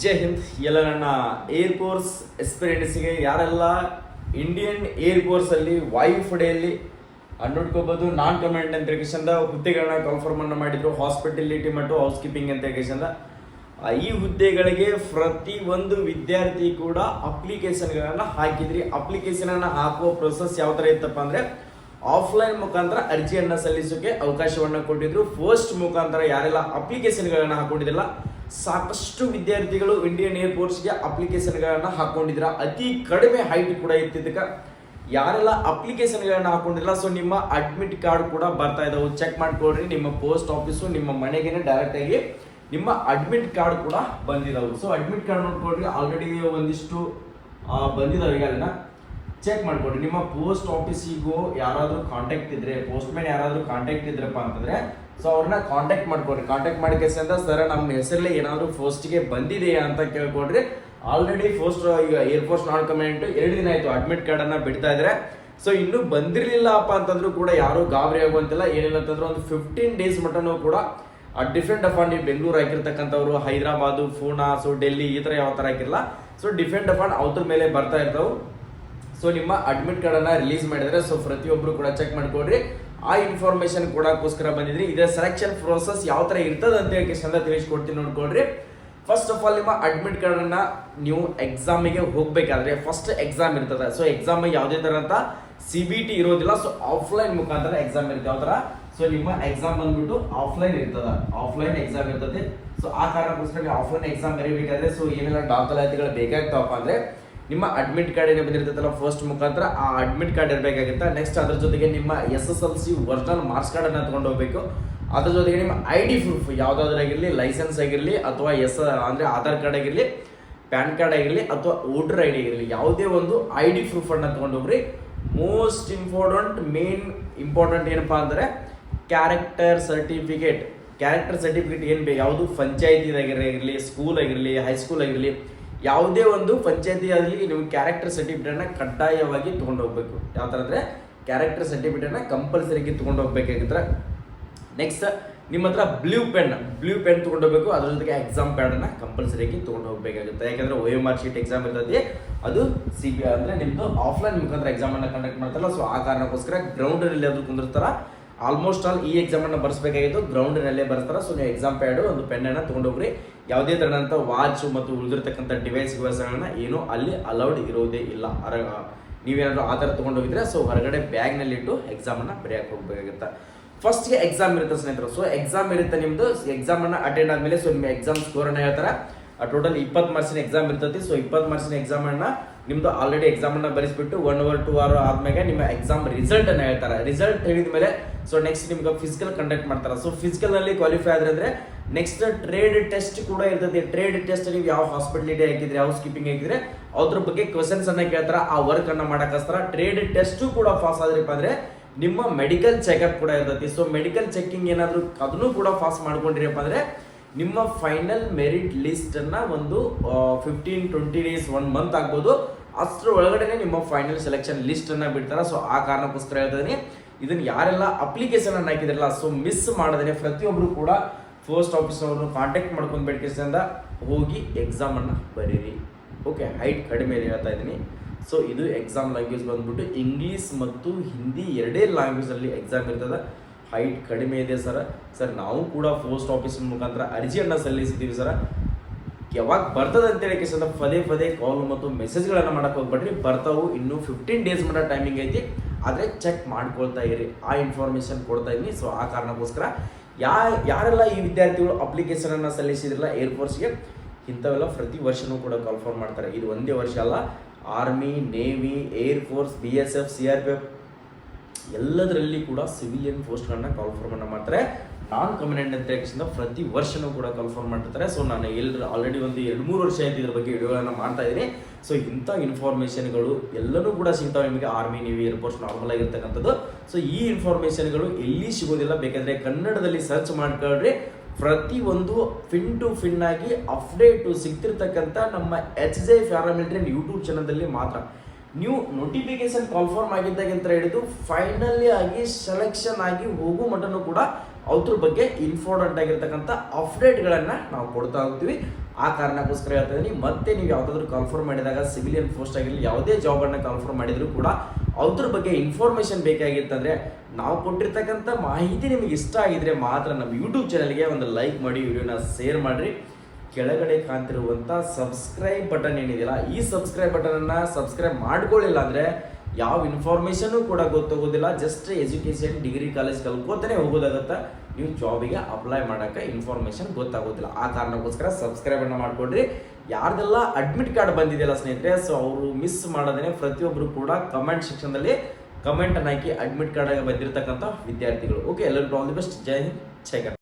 ಜೈ ಹಿಂದ್. ಎಲ್ಲ ನನ್ನ ಏರ್ಫೋರ್ಸ್ ಎಕ್ಸ್ಪೀರಿಯನ್ಸ್ಗೆ ಯಾರೆಲ್ಲ ಇಂಡಿಯನ್ ಏರ್ಫೋರ್ಸಲ್ಲಿ ವಾಯುಪಡೆಯಲ್ಲಿ ನೋಡ್ಕೋಬೋದು ನಾನ್ ಕಮಾಂಡ್ ಅಂತ ಕೇಶಂದ ಹುದ್ದೆಗಳನ್ನ ಕನ್ಫರ್ಮ್ ಅನ್ನು ಮಾಡಿದ್ರು. ಹಾಸ್ಪಿಟಾಲಿಟಿ ಮತ್ತು ಹೌಸ್ ಕೀಪಿಂಗ್ ಅಂತ ಕೇಶಂದ ಈ ಹುದ್ದೆಗಳಿಗೆ ಪ್ರತಿ ಒಂದು ವಿದ್ಯಾರ್ಥಿ ಕೂಡ ಅಪ್ಲಿಕೇಶನ್ಗಳನ್ನ ಹಾಕಿದ್ರಿ. ಅಪ್ಲಿಕೇಶನ್ ಅನ್ನ ಹಾಕುವ ಪ್ರೊಸೆಸ್ ಯಾವ ತರ ಇತ್ತಪ್ಪ ಅಂದ್ರೆ ಆಫ್ಲೈನ್ ಮುಖಾಂತರ ಅರ್ಜಿಯನ್ನ ಸಲ್ಲಿಸೋಕೆ ಅವಕಾಶವನ್ನ ಕೊಟ್ಟಿದ್ರು. ಫಸ್ಟ್ ಮುಖಾಂತರ ಯಾರೆಲ್ಲ ಅಪ್ಲಿಕೇಶನ್ಗಳನ್ನ ಹಾಕೊಂಡಿದ್ರಲ್ಲ ಸಾಕಷ್ಟು ವಿದ್ಯಾರ್ಥಿಗಳು ಇಂಡಿಯನ್ ಏರ್ಫೋರ್ಸ್ಗೆ ಅಪ್ಲಿಕೇಶನ್ಗಳನ್ನ ಹಾಕೊಂಡಿದ್ರ. ಅತಿ ಕಡಿಮೆ ಹೈಟ್ ಕೂಡ ಇತ್ತಿದ್ದಕ್ಕೆ ಯಾರೆಲ್ಲ ಅಪ್ಲಿಕೇಶನ್ಗಳನ್ನ ಹಾಕೊಂಡಿಲ್ಲ ಸೊ ನಿಮ್ಮ ಅಡ್ಮಿಟ್ ಕಾರ್ಡ್ ಕೂಡ ಬರ್ತಾ ಇದಾವೆ, ಚೆಕ್ ಮಾಡ್ಕೊಳ್ರಿ. ನಿಮ್ಮ ಪೋಸ್ಟ್ ಆಫೀಸು ನಿಮ್ಮ ಮನೆಗೇನೆ ಡೈರೆಕ್ಟ್ ಆಗಿ ನಿಮ್ಮ ಅಡ್ಮಿಟ್ ಕಾರ್ಡ್ ಕೂಡ ಬಂದಿದಾವೆ. ಸೊ ಅಡ್ಮಿಟ್ ಕಾರ್ಡ್ ನೋಡ್ಕೊಳ್ರಿ, ಆಲ್ರೆಡಿ ಒಂದಿಷ್ಟು ಬಂದಿದಾವೆ. ಈಗ ಅದನ್ನ ಚೆಕ್ ಮಾಡ್ಕೊಡ್ರಿ. ನಿಮ್ಮ ಪೋಸ್ಟ್ ಆಫೀಸಿಗೂ ಯಾರಾದ್ರೂ ಕಾಂಟ್ಯಾಕ್ಟ್ ಇದ್ರೆ, ಪೋಸ್ಟ್ ಮ್ಯಾನ್ ಯಾರಾದ್ರೂ ಕಾಂಟ್ಯಾಕ್ಟ್ ಇದ್ರಪ್ಪ ಅಂತಂದ್ರೆ ಸೊ ಅವ್ರನ್ನ ಕಾಂಟ್ಯಾಕ್ಟ್ ಮಾಡ್ಕೊಡ್ರಿ. ಕಾಂಟ್ಯಾಕ್ಟ್ ಮಾಡಿಕೆಸಿ ಅಂತ ಸರ್ ನಮ್ಮ ಹೆಸರಲ್ಲೇ ಏನಾದ್ರು ಫೋಸ್ಟ್ಗೆ ಬಂದಿದೆಯಾ ಅಂತ ಕೇಳ್ಕೊಡ್ರಿ. ಆಲ್ರೆಡಿ ಫೋಸ್ಟ್ ಈಗ ಏರ್ಫೋರ್ಸ್ ನಾನ್ ಕಮಾಂಡ್ 2 ದಿನ ಆಯ್ತು ಅಡ್ಮಿಟ್ ಕಾರ್ಡ್ ಅನ್ನ ಬಿಡ್ತಾ ಇದ್ರೆ. ಸೊ ಇನ್ನೂ ಬಂದಿರ್ಲಿಲ್ಲಪ್ಪ ಅಂತಂದ್ರೂ ಕೂಡ ಯಾರು ಗಾಬರಿ ಆಗುವಂತಿಲ್ಲ. ಏನಿಲ್ಲ ಅಂತಂದ್ರೆ ಒಂದು 15 ಡೇಸ್ ಮಟನೂ ಕೂಡ ಡಿಫೆಂಡ್ ಅಪಾನ್ ನೀವು ಬೆಂಗಳೂರು ಹಾಕಿರ್ತಕ್ಕಂಥವ್ರು, ಹೈದರಾಬಾದ್, ಪೂನಾ, ಸೊ ಡೆಲ್ಲಿ ಈ ತರ ಯಾವ ತರ ಹಾಕಿರಲ್ಲ. ಸೊ ಡಿಫೆಂಡ್ ಅಪಾನ್ ಅವ್ರ ಮೇಲೆ ಬರ್ತಾ ಇರ್ತಾವೆ. ಸೊ ನಿಮ್ಮ ಅಡ್ಮಿಟ್ ಕಾರ್ಡ್ ಅನ್ನ ರಿಲೀಸ್ ಮಾಡಿದ್ರೆ ಸೊ ಪ್ರತಿಯೊಬ್ರು ಕೂಡ ಚೆಕ್ ಮಾಡ್ಕೊಡ್ರಿ. ಆ ಇನ್ಫಾರ್ಮೇಶನ್ ಕೊಡೋಕ್ಕೋಸ್ಕರ ಬಂದಿದ್ರಿ. ಇದರ ಸೆಲೆಕ್ಷನ್ ಪ್ರೋಸೆಸ್ ಯಾವ ತರ ಇರ್ತದೆ ಅಂತ ಹೇಳಿ ಚಂದ ತಿಳಿಸ್ಕೊಡ್ತೀನಿ ನೋಡ್ಕೊಳ್ರಿ. ಫಸ್ಟ್ ಆಫ್ ಆಲ್ ನಿಮ್ಮ ಅಡ್ಮಿಟ್ ಕಾರ್ಡ್ ಅನ್ನ ನೀವು ಎಕ್ಸಾಮಿಗೆ ಹೋಗ್ಬೇಕಾದ್ರೆ ಫಸ್ಟ್ ಎಕ್ಸಾಮ್ ಇರ್ತದೆ. ಸೊ ಎಕ್ಸಾಮ್ ಯಾವುದೇ ತರ ಅಂತ CBT ಇರೋದಿಲ್ಲ. ಸೊ ಆಫ್ಲೈನ್ ಮುಖಾಂತರ ಎಕ್ಸಾಮ್ ಇರುತ್ತೆ. ಯಾವ ತರ ಸೊ ನಿಮ್ಮ ಎಕ್ಸಾಮ್ ಬಂದ್ಬಿಟ್ಟು ಆಫ್ಲೈನ್ ಇರ್ತದ, ಆಫ್ಲೈನ್ ಎಕ್ಸಾಮ್ ಇರ್ತದೆ. ಸೊ ಆ ಕಾರಣಕ್ಕೋಸ್ಕರ ಆಫ್ಲೈನ್ ಎಕ್ಸಾಮ್ ಬರೀಬೇಕಾದ್ರೆ ಸೊ ಏನೆಲ್ಲ ದಾಖಲಾತಿಗಳು ಬೇಕಾಗ್ತಾವಪ್ಪ ಅಂದ್ರೆ ನಿಮ್ಮ ಅಡ್ಮಿಟ್ ಕಾರ್ಡ್ ಏನೇ ಬಂದಿರ್ತೈತಲ್ಲ ಫಸ್ಟ್ ಮುಖಾಂತರ ಆ ಅಡ್ಮಿಟ್ ಕಾರ್ಡ್ ಇರಬೇಕಾಗುತ್ತೆ. ನೆಕ್ಸ್ಟ್ ಅದ್ರ ಜೊತೆಗೆ ನಿಮ್ಮ SSLC ಒರಿಜಿನಲ್ ಮಾರ್ಕ್ಸ್ ಕಾರ್ಡ್ ಅನ್ನ ತಗೊಂಡು ಹೋಗ್ಬೇಕು. ಅದ್ರ ಜೊತೆಗೆ ನಿಮ್ಮ ID ಪ್ರೂಫ್ ಯಾವ್ದಾದ್ರು ಆಗಿರಲಿ, ಲೈಸೆನ್ಸ್ ಆಗಿರಲಿ ಅಥವಾ ಅಂದ್ರೆ ಆಧಾರ್ ಕಾರ್ಡ್ ಆಗಿರಲಿ, ಪ್ಯಾನ್ ಕಾರ್ಡ್ ಆಗಿರಲಿ ಅಥವಾ ವೋಟರ್ ID ಆಗಿರಲಿ, ಯಾವುದೇ ಒಂದು ID ಪ್ರೂಫ್ ಅನ್ನ ತಗೊಂಡು ಹೋಗ್ರಿ. ಮೋಸ್ಟ್ ಮೇನ್ ಇಂಪಾರ್ಟೆಂಟ್ ಏನಪ್ಪಾ ಅಂದ್ರೆ ಕ್ಯಾರೆಕ್ಟರ್ ಸರ್ಟಿಫಿಕೇಟ್. ಕ್ಯಾರೆಕ್ಟರ್ ಸರ್ಟಿಫಿಕೇಟ್ ಏನ್ ಬೇಕು, ಯಾವುದು ಪಂಚಾಯತಿದಾಗಿರಲಿ, ಸ್ಕೂಲ್ ಆಗಿರಲಿ, ಹೈಸ್ಕೂಲ್ ಆಗಿರಲಿ, ಯಾವುದೇ ಒಂದು ಪಂಚಾಯತಿ ಆಗಲಿ ನೀವು ಕ್ಯಾರೆಕ್ಟರ್ ಸರ್ಟಿಫಿಕೇಟ್ ಅನ್ನ ಕಡ್ಡಾಯವಾಗಿ ತಗೊಂಡು ಹೋಗ್ಬೇಕು. ಯಾವ ತರ ಅಂದ್ರೆ ಕ್ಯಾರೆಕ್ಟರ್ ಸರ್ಟಿಫಿಕೇಟ್ ಅನ್ನ ಕಂಪಲ್ಸರಿ ತಗೊಂಡು ಹೋಗ್ಬೇಕಾಗಿದ್ರೆ. ನೆಕ್ಸ್ಟ್ ನಿಮ್ಮ ಹತ್ರ ಬ್ಲೂ ಪೆನ್ ತಗೊಂಡು ಹೋಗ್ಬೇಕು. ಅದ್ರ ಜೊತೆಗೆ ಎಕ್ಸಾಮ್ ಪ್ಯಾಡ್ ಅನ್ನ ಕಂಪಲ್ಸರಿ ತಗೊಂಡು ಹೋಗ್ಬೇಕಾಗುತ್ತೆ. ಯಾಕಂದ್ರೆ OMR ಶೀಟ್ ಎಕ್ಸಾಮ್ ಇರ್ತದೆ, ಅದು ಅಂದ್ರೆ ನಿಮ್ದು ಆಫ್ಲೈನ್ ಮುಖಾಂತರ ಎಕ್ಸಾಮ್ ಅನ್ನ ಕಂಡಕ್ಟ್ ಮಾಡ್ತಾರಲ್ಲ. ಸೊ ಆ ಕಾರಣಕ್ಕೋಸ್ಕರ ಗ್ರೌಂಡ್ ನಲ್ಲಿ ಅದು ಕುಂದಿರ್ತಾರ. ಆಲ್ಮೋಸ್ಟ್ ಆಲ್ ಈ ಎಕ್ಸಾಮ್ ಅನ್ನ ಬರ್ಸ್ಬೇಕಾಗಿದ್ದು ಗ್ರೌಂಡ್ ನಲ್ಲೇ ಬರ್ತಾರ. ಸೊ ನೀವು ಎಕ್ಸಾಮ್ ಪ್ಯಾಡ್ ಒಂದು ಪೆನ್ ಅನ್ನ ತಗೊಂಡು ಹೋಗ್ರಿ. ಯಾವುದೇ ತರನಂತ ವಾಚ್ ಮತ್ತು ಉಳಿದಿರ್ತಕ್ಕಂಥ ಡಿವೈಸ್ಗಳನ್ನ ಏನು ಅಲ್ಲಿ ಅಲೌಡ್ ಇರೋದೇ ಇಲ್ಲ. ನೀವೇನಾದ್ರು ಆ ಥರ ತಗೊಂಡು ಹೋಗಿದ್ರೆ ಸೊ ಹೊರಗಡೆ ಬ್ಯಾಗ್ ನಲ್ಲಿ ಇಟ್ಟು ಎಕ್ಸಾಮ್ ಅನ್ನ ಬರೆಯಕ್ಕೆ ಹೋಗ್ಬೇಕಾಗುತ್ತೆ. ಫಸ್ಟ್ ಗೆ ಎಕ್ಸಾಮ್ ಇರುತ್ತೆ ಸ್ನೇಹಿತರು. ಸೊ ಎಕ್ಸಾಮ್ ಇರುತ್ತೆ ನಿಮ್ದು. ಎಕ್ಸಾಮ್ ಅನ್ನ ಅಟೆಂಡ್ ಆದ್ಮೇಲೆ ಸೊ ನಿಮ್ಮ ಎಕ್ಸಾಮ್ ಸ್ಕೋರ್ ಅನ್ನ ಹೇಳ್ತಾರೆ. ಟೋಟಲ್ 20 ಮಾರ್ಕ್ಸಿನ ಎಕ್ಸಾಮ್ ಇರ್ತೈತಿ. ಸೊ 20 ಮಾರ್ಕ್ಸಿನ ಎಕ್ಸಾಮ್ ಅನ್ನ ನಿಮ್ದು ಆಲ್ರೆಡಿ ಎಕ್ಸಾಮ್ ಅನ್ನ ಬರೆಸ್ಬಿಟ್ಟು 1 hour 2 hour ಆದ್ಮೇಲೆ ನಿಮ್ಮ ಎಕ್ಸಾಮ್ ರಿಸಲ್ಟ್ ಅನ್ನ ಹೇಳ್ತಾರೆ. ರಿಸಲ್ಟ್ ಹೇಳಿದ ಮೇಲೆ ಸೊ ನೆಕ್ಸ್ಟ್ ನಿಮ್ಗೆ ಫಿಸಿಕಲ್ ಕಂಡಕ್ಟ್ ಮಾಡ್ತಾರೆ. ಸೊ ಫಿಸಿಕಲ್ ನಲ್ಲಿ ಕ್ವಾಲಿಫೈ ಆದ್ರೆ ಅಂದ್ರೆ ನೆಕ್ಸ್ಟ್ ಟ್ರೇಡ್ ಟೆಸ್ಟ್ ಕೂಡ ಇರ್ತದೆ. ಟ್ರೇಡ್ ಟೆಸ್ಟ್ ನೀವು ಯಾವ ಹಾಸ್ಪಿಟಾಲಿಟಿ ಹಾಕಿದ್ರೆ, ಹೌಸ್ ಕೀಪಿಂಗ್ ಹಾಕಿದ್ರೆ ಅದ್ರ ಬಗ್ಗೆ ಕ್ವಶನ್ಸ್ ಅನ್ನ ಕೇಳ್ತಾರ, ಆ ವರ್ಕ್ ಅನ್ನ ಮಾಡಕ್ಕೋಸ್ಕರ. ಟ್ರೇಡ್ ಟೆಸ್ಟ್ ಕೂಡ ಪಾಸ್ ಆದ್ರಪ್ಪ ಅಂದ್ರೆ ನಿಮ್ಮ ಮೆಡಿಕಲ್ ಚೆಕಪ್ ಕೂಡ ಇರ್ತೈತಿ. ಸೊ ಮೆಡಿಕಲ್ ಚೆಕಿಂಗ್ ಏನಾದ್ರು ಅದನ್ನು ಕೂಡ ಪಾಸ್ ಮಾಡ್ಕೊಂಡಿರಪ್ಪ ಅಂದ್ರೆ ನಿಮ್ಮ ಫೈನಲ್ ಮೆರಿಟ್ ಲಿಸ್ಟ್ ಅನ್ನ ಒಂದು 15-20 ಡೇಸ್ 1 ಮಂತ್ ಆಗ್ಬೋದು. ಅಷ್ಟರ ಒಳಗಡೆ ನಿಮ್ಮ ಫೈನಲ್ ಸೆಲೆಕ್ಷನ್ ಲಿಸ್ಟ್ ಅನ್ನ ಬಿಡ್ತಾರ. ಸೊ ಆ ಕಾರಣಕ್ಕೋಸ್ಕರ ಹೇಳ್ತೀನಿ, ಇದನ್ನ ಯಾರೆಲ್ಲ ಅಪ್ಲಿಕೇಶನ್ ಅನ್ನ ಹಾಕಿದ್ರಲ್ಲ ಸೊ ಮಿಸ್ ಮಾಡದೇನೆ ಪ್ರತಿಯೊಬ್ರು ಕೂಡ ಪೋಸ್ಟ್ ಆಫೀಸ್ ಅವ್ರನ್ನು ಕಾಂಟ್ಯಾಕ್ಟ್ ಮಾಡ್ಕೊಂಡು ಬೇಡಿಕೆಸಿಂದ ಹೋಗಿ ಎಕ್ಸಾಮ್ ಅನ್ನ ಬರೀರಿ. ಓಕೆ, ಹೈಟ್ ಕಡಿಮೆ ಹೇಳ್ತಾ ಇದ್ದೀನಿ. ಸೊ ಇದು ಎಕ್ಸಾಮ್ ಲ್ಯಾಂಗ್ವೇಜ್ ಬಂದ್ಬಿಟ್ಟು ಇಂಗ್ಲೀಷ್ ಮತ್ತು ಹಿಂದಿ ಎರಡೇ ಲ್ಯಾಂಗ್ವೇಜ್ ಅಲ್ಲಿ ಎಕ್ಸಾಮ್ ಇರ್ತದೆ. ಹೈಟ್ ಕಡಿಮೆ ಇದೆ ಸರ್ ನಾವು ಕೂಡ ಪೋಸ್ಟ್ ಆಫೀಸ್ ಮುಖಾಂತರ ಅರ್ಜಿಯನ್ನ ಸಲ್ಲಿಸಿದ್ದೀವಿ ಸರ್. ಯಾವಾಗ ಬರ್ತದೆ ಅಂತ ಹೇಳಿ ಪದೇ ಕಾಲ್ ಮತ್ತು ಮೆಸೇಜ್ಗಳನ್ನ ಮಾಡಕ್ ಹೋಗ್ಬೇಡ್ರಿ. ಬರ್ತಾವು ಇನ್ನೂ 15 ಡೇಸ್ ಮಟ್ಟ ಟೈಮಿಂಗ್ ಐತಿ. ಆದರೆ ಚೆಕ್ ಮಾಡ್ಕೊಳ್ತಾ ಇರಿ. ಆ ಇನ್ಫಾರ್ಮೇಶನ್ ಕೊಡ್ತಾ ಇದೀನಿ. ಸೊ ಆ ಕಾರಣಕ್ಕೋಸ್ಕರ ಯಾರೆಲ್ಲ ಈ ವಿದ್ಯಾರ್ಥಿಗಳು ಅಪ್ಲಿಕೇಶನ್ ಅನ್ನ ಸಲ್ಲಿಸಿದ್ರಲ್ಲ ಏರ್ಫೋರ್ಸ್ಗೆ, ಇಂಥವೆಲ್ಲ ಪ್ರತಿ ವರ್ಷನೂ ಕೂಡ ಕಾಲ್ಫಾರ್ಮ್ ಮಾಡ್ತಾರೆ. ಇದು ಒಂದೇ ವರ್ಷ ಅಲ್ಲ, army, navy, air force, BSF, CRPF ಎಲ್ಲದರಲ್ಲಿ ಕೂಡ ಸಿವಿಲಿಯನ್ ಪೋಸ್ಟ್ಗಳನ್ನ ಕಾಲ್ಫಾರ್ಮ್ ಮಾಡ್ತಾರೆ. ನಾನ್ ಕಮಾಂಡ್ ಅಂತ ಪ್ರತಿ ವರ್ಷನೂ ಕೂಡ ಕಾಲ್ಫಾರ್ಮ್ ಮಾಡ್ತಾರೆ. ಸೊ ನಾನು ಆಲ್ರೆಡಿ ಒಂದು 2-3 ವರ್ಷ ಆಯ್ತು ಇದ್ರ ಬಗ್ಗೆ ವಿಡಿಯೋಗಳನ್ನ ಮಾಡ್ತಾ ಇದ್ದೀನಿ. ಸೊ ಇಂಥ ಇನ್ಫಾರ್ಮೇಷನ್ಗಳು ಎಲ್ಲನೂ ಕೂಡ ಸಿಗ್ತಾವೆ ನಿಮಗೆ. ಆರ್ಮಿ, ನೇವಿ, ಏರ್ಫೋರ್ಸ್ ನಾರ್ಮಲ್ ಆಗಿರ್ತಕ್ಕಂಥದ್ದು. ಸೊ ಈ ಇನ್ಫಾರ್ಮೇಷನ್ಗಳು ಎಲ್ಲಿ ಸಿಗೋದಿಲ್ಲ, ಬೇಕಾದ್ರೆ ಕನ್ನಡದಲ್ಲಿ ಸರ್ಚ್ ಮಾಡ್ಕೊಳ್ರಿ. ಪ್ರತಿ ಒಂದು ಫಿನ್ ಟು ಫಿನ್ ಆಗಿ ಅಪ್ಡೇಟು ಸಿಗ್ತಿರ್ತಕ್ಕಂಥ ನಮ್ಮ HJ ಪ್ಯಾರಾಮಿಲಿಟರಿ ಯೂಟ್ಯೂಬ್ ಚಾನಲ್ದಲ್ಲಿ ಮಾತ್ರ. ನೀವು ನೋಟಿಫಿಕೇಶನ್ ಕಾಲ್ಫಾರ್ಮ್ ಆಗಿದ್ದಾಗ ಅಂತ ಹೇಳಿದ್ದು ಫೈನಲಿ ಆಗಿ ಸೆಲೆಕ್ಷನ್ ಆಗಿ ಹೋಗೋ ಮಟ್ಟನೂ ಕೂಡ ಅದ್ರ ಬಗ್ಗೆ ಇಂಪಾರ್ಟೆಂಟ್ ಆಗಿರ್ತಕ್ಕಂಥ ಅಪ್ಡೇಟ್ಗಳನ್ನು ನಾವು ಕೊಡ್ತಾ ಹೋಗ್ತೀವಿ. ಆ ಕಾರಣಕ್ಕೋಸ್ಕರ ಹೇಳ್ತಾ ಇದ್ದೀನಿ. ಮತ್ತೆ ನೀವು ಯಾವುದಾದ್ರೂ ಕಾಲ್ಫರ್ ಮಾಡಿದಾಗ ಸಿವಿಲಿಯನ್ ಪೋಸ್ಟ್ ಆಗಿರಲಿ ಯಾವುದೇ ಜಾಬನ್ನು ಕಾಲ್ಫರ್ ಮಾಡಿದರೂ ಕೂಡ ಅದ್ರ ಬಗ್ಗೆ ಇನ್ಫಾರ್ಮೇಷನ್ ಬೇಕಾಗಿತ್ತಂದರೆ ನಾವು ಕೊಟ್ಟಿರ್ತಕ್ಕಂಥ ಮಾಹಿತಿ ನಿಮಗೆ ಇಷ್ಟ ಆಗಿದ್ರೆ ಮಾತ್ರ ನಮ್ಮ ಯೂಟ್ಯೂಬ್ ಚಾನಲ್ಗೆ ಒಂದು ಲೈಕ್ ಮಾಡಿ, ವಿಡಿಯೋನ ಶೇರ್ ಮಾಡಿರಿ. ಕೆಳಗಡೆ ಕಾಣ್ತಿರುವಂಥ ಸಬ್ಸ್ಕ್ರೈಬ್ ಬಟನ್ ಏನಿದೆಯಲ್ಲ, ಈ ಸಬ್ಸ್ಕ್ರೈಬ್ ಬಟನನ್ನು ಸಬ್ಸ್ಕ್ರೈಬ್ ಮಾಡ್ಕೊಳ್ಳಿಲ್ಲ ಅಂದರೆ ಯಾವ ಇನ್ಫಾರ್ಮೇಷನು ಕೂಡ ಗೊತ್ತಾಗೋದಿಲ್ಲ. ಜಸ್ಟ್ ಎಜುಕೇಷನ್ ಡಿಗ್ರಿ ಕಾಲೇಜ್ ಕಲ್ಕೋತಾನೆ ಹೋಗೋದಾಗತ್ತೆ, ನೀವು ಜಾಬಿಗೆ ಅಪ್ಲೈ ಮಾಡೋಕ್ಕೆ ಇನ್ಫಾರ್ಮೇಷನ್ ಗೊತ್ತಾಗೋದಿಲ್ಲ. ಆ ಕಾರಣಕ್ಕೋಸ್ಕರ ಸಬ್ಸ್ಕ್ರೈಬನ್ನು ಮಾಡಿಕೊಡ್ರಿ. ಯಾರ್ದೆಲ್ಲ ಅಡ್ಮಿಟ್ ಕಾರ್ಡ್ ಬಂದಿದೆಯಲ್ಲ ಸ್ನೇಹಿತರೆ, ಸೊ ಅವರು ಮಿಸ್ ಮಾಡೋದೇ ಪ್ರತಿಯೊಬ್ಬರು ಕೂಡ ಕಮೆಂಟ್ ಸೆಕ್ಷನ್ದಲ್ಲಿ ಕಮೆಂಟನ್ನು ಹಾಕಿ ಅಡ್ಮಿಟ್ ಕಾರ್ಡ್ ಬಂದಿರತಕ್ಕಂಥ ವಿದ್ಯಾರ್ಥಿಗಳು. ಓಕೆ, ಎಲ್ಲರಿಗೂ all the best. Jai Hind, Jai Karnataka.